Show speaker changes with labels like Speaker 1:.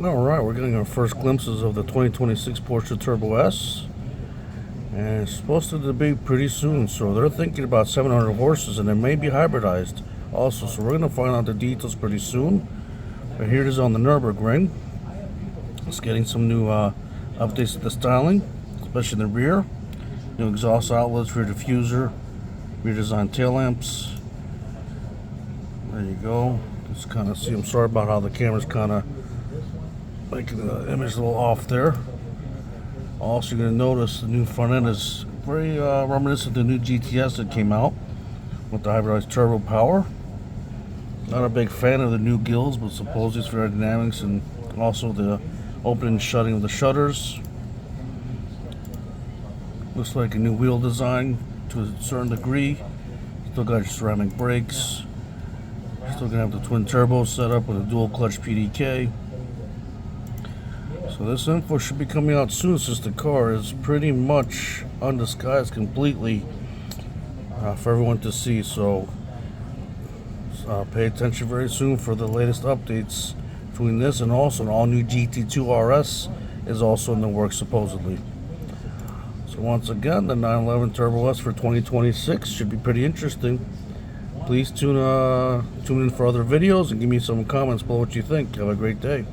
Speaker 1: Alright, we're getting our first glimpses of the 2026 Porsche Turbo S. And it's supposed to be pretty soon, so they're thinking about 700 horses, and it may be hybridized also. So we're going to find out the details pretty soon. But here it is on the Nürburgring. It's getting some new updates to the styling, especially in the rear. New exhaust outlets, rear diffuser, redesigned tail lamps. There you go. Just kind of see, I'm sorry about how the camera's kind of making the image a little off there. Also, you're going to notice the new front end is very reminiscent of the new GTS that came out with the hybridized turbo power. Not a big fan of the new gills, but supposedly it's very dynamics, and also the opening and shutting of the shutters. Looks like a new wheel design to a certain degree. Still got your ceramic brakes. Still gonna have the twin turbo set up with a dual clutch PDK. So this info should be coming out soon, since the car is pretty much undisguised completely for everyone to see. So pay attention very soon for the latest updates between this, and also an all-new GT2 RS is also in the works supposedly. So once again, the 911 Turbo S for 2026 should be pretty interesting. Please tune in for other videos and give me some comments below what you think. Have a great day.